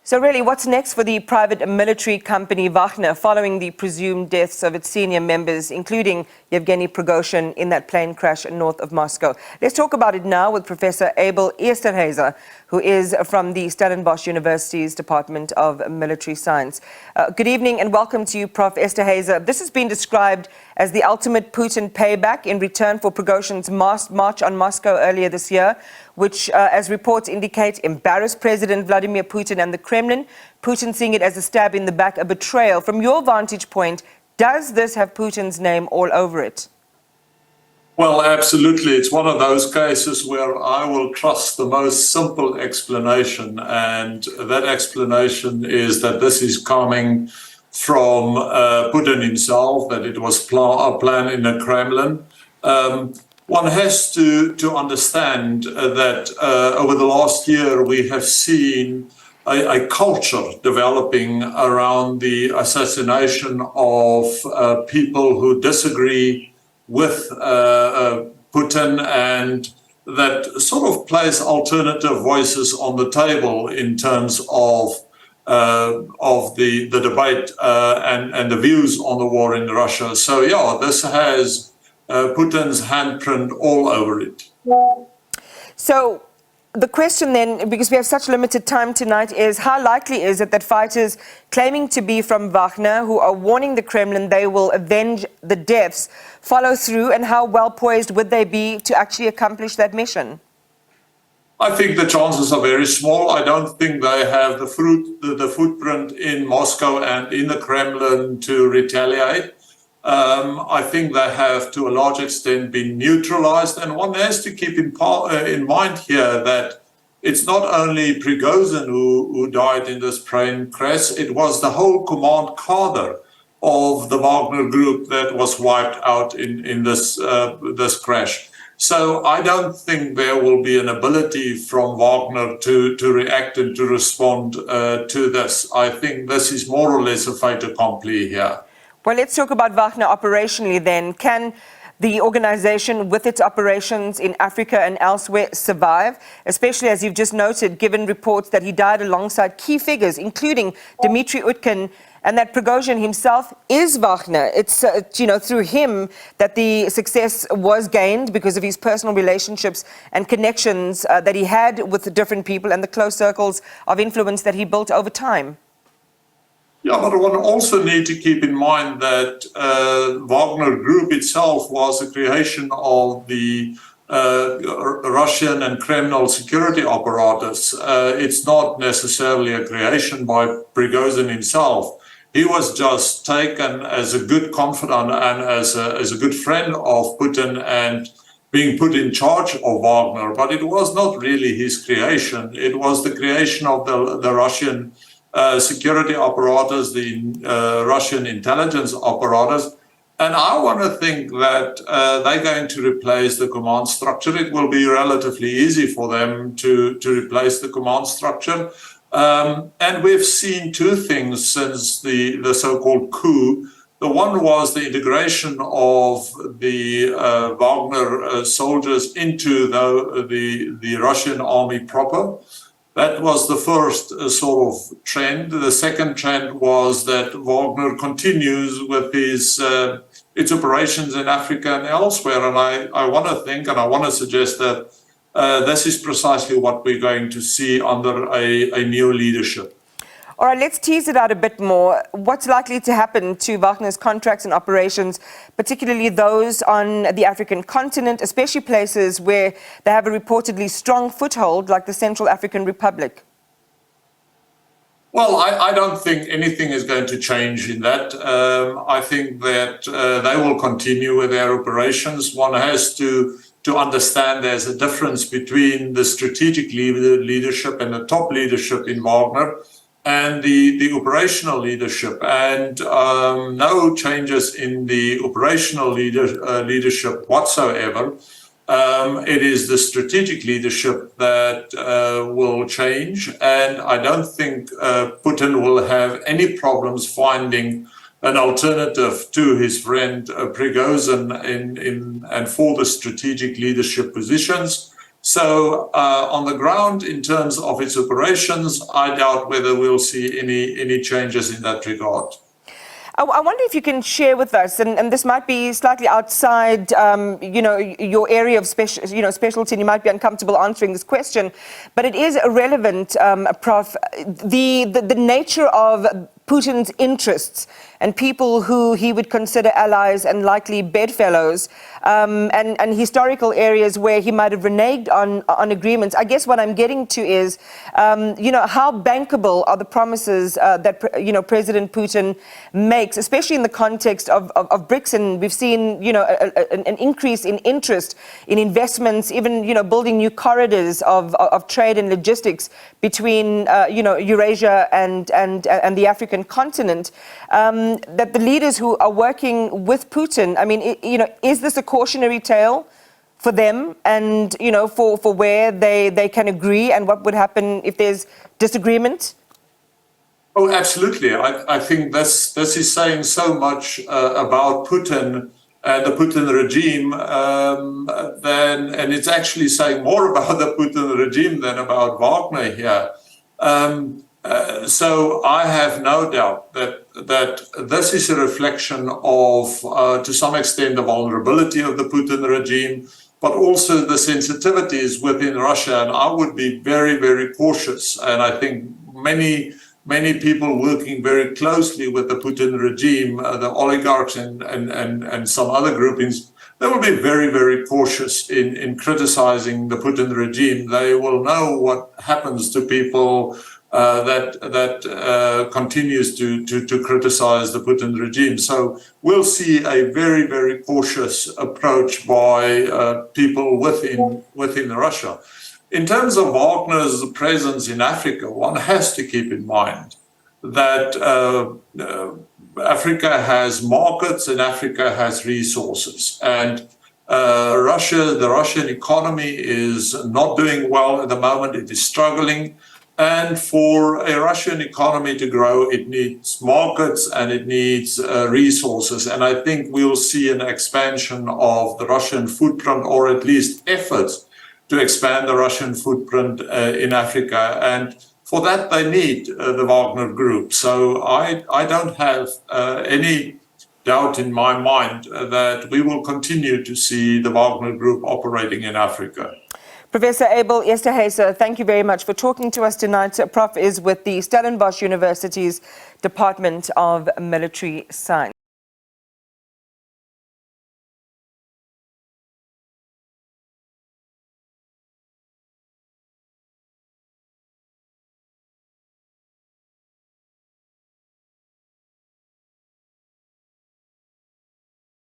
So really, what's next for the private military company Wagner following the presumed deaths of its senior members, including Yevgeny Prigozhin in that plane crash north of Moscow? Let's talk about it now with Professor Abel Esterhuyse, who is from the Stellenbosch University's Department of Military Science. Good evening and welcome to you, Prof Esterhuyse. This has been described as the ultimate Putin payback in return for Prigozhin's march on Moscow earlier this year, which, as reports indicate, embarrassed President Vladimir Putin and the Kremlin. Putin seeing it as a stab in the back, a betrayal. From your vantage point, does this have Putin's name all over it? Well, absolutely. It's one of those cases where I will trust the most simple explanation, and that explanation is that this is coming from Putin himself, that it was a plan in the Kremlin. One has to understand that over the last year we have seen a culture developing around the assassination of people who disagree with Putin, and that sort of place alternative voices on the table in terms of the debate and the views on the war in Russia. So yeah, this has Putin's handprint all over it. So the question then, because we have such limited time tonight, is how likely is it that fighters claiming to be from Wagner, who are warning the Kremlin they will avenge the deaths, follow through, and how well poised would they be to actually accomplish that mission? I think the chances are very small. I don't think they have the footprint in Moscow and in the Kremlin to retaliate. I think they have, to a large extent, been neutralized. And one has to keep in mind here that it's not only Prigozhin who died in this plane crash, it was the whole command cadre of the Wagner group that was wiped out in this crash. So I don't think there will be an ability from Wagner to react and to respond to this. I think this is more or less a fait accompli here. Well, let's talk about Wagner operationally then. Can the organization, with its operations in Africa and elsewhere, survive? Especially, as you've just noted, given reports that he died alongside key figures, including Dmitry Utkin, and that Prigozhin himself is Wagner. It's through him that the success was gained because of his personal relationships and connections that he had with the different people and the close circles of influence that he built over time. Yeah, but one also need to keep in mind that Wagner Group itself was a creation of the Russian and Kremlin security apparatus. It's not necessarily a creation by Prigozhin himself. He was just taken as a good confidant and as a good friend of Putin and being put in charge of Wagner. But it was not really his creation. It was the creation of the Russian security apparatus, the Russian intelligence apparatus. And I want to think that they're going to replace the command structure. It will be relatively easy for them to replace the command structure. And we've seen two things since the so-called coup. The one was the integration of the Wagner soldiers into the Russian army proper. That was the first sort of trend. The second trend was that Wagner continues with its operations in Africa and elsewhere. And I want to think and I want to suggest that this is precisely what we're going to see under a new leadership. All right, let's tease it out a bit more. What's likely to happen to Wagner's contracts and operations, particularly those on the African continent, especially places where they have a reportedly strong foothold, like the Central African Republic? Well, I don't think anything is going to change in that. I think that they will continue with their operations. One has to understand there's a difference between the strategic leadership and the top leadership in Wagner and the operational leadership, and no changes in the operational leadership whatsoever. It is the strategic leadership that will change, and I don't think Putin will have any problems finding an alternative to his friend Prigozhin and for the strategic leadership positions. So on the ground, in terms of its operations, I doubt whether we'll see any changes in that regard. I wonder if you can share with us, and this might be slightly outside, your area of specialty, and you might be uncomfortable answering this question, but it is relevant, Prof. The nature of Putin's interests and people who he would consider allies and likely bedfellows, and historical areas where he might have reneged on agreements. I guess what I'm getting to is, how bankable are the promises that President Putin makes, especially in the context of BRICS, and we've seen an increase in interest in investments, even building new corridors of trade and logistics between Eurasia and the African continent, that the leaders who are working with Putin, I mean, is this a cautionary tale for them, and for where they can agree and what would happen if there's disagreement? Oh, absolutely. I think this is saying so much about Putin and the Putin regime, and it's actually saying more about the Putin regime than about Wagner here. So I have no doubt that this is a reflection of, to some extent, the vulnerability of the Putin regime, but also the sensitivities within Russia. And I would be very, very cautious. And I think many people working very closely with the Putin regime, the oligarchs and some other groupings, they will be very, very cautious in criticizing the Putin regime. They will know what happens to people that continues to criticize the Putin regime. So we'll see a very, very cautious approach by people within Russia. In terms of Wagner's presence in Africa, one has to keep in mind that Africa has markets and Africa has resources. And the Russian economy is not doing well at the moment. It is struggling. And for a Russian economy to grow, it needs markets and it needs resources. And I think we'll see an expansion of the Russian footprint, or at least efforts to expand the Russian footprint in Africa. And for that, they need the Wagner Group. So I don't have any doubt in my mind that we will continue to see the Wagner Group operating in Africa. Professor Abel Esterhuyse, thank you very much for talking to us tonight. Prof is with the Stellenbosch University's Department of Military Science.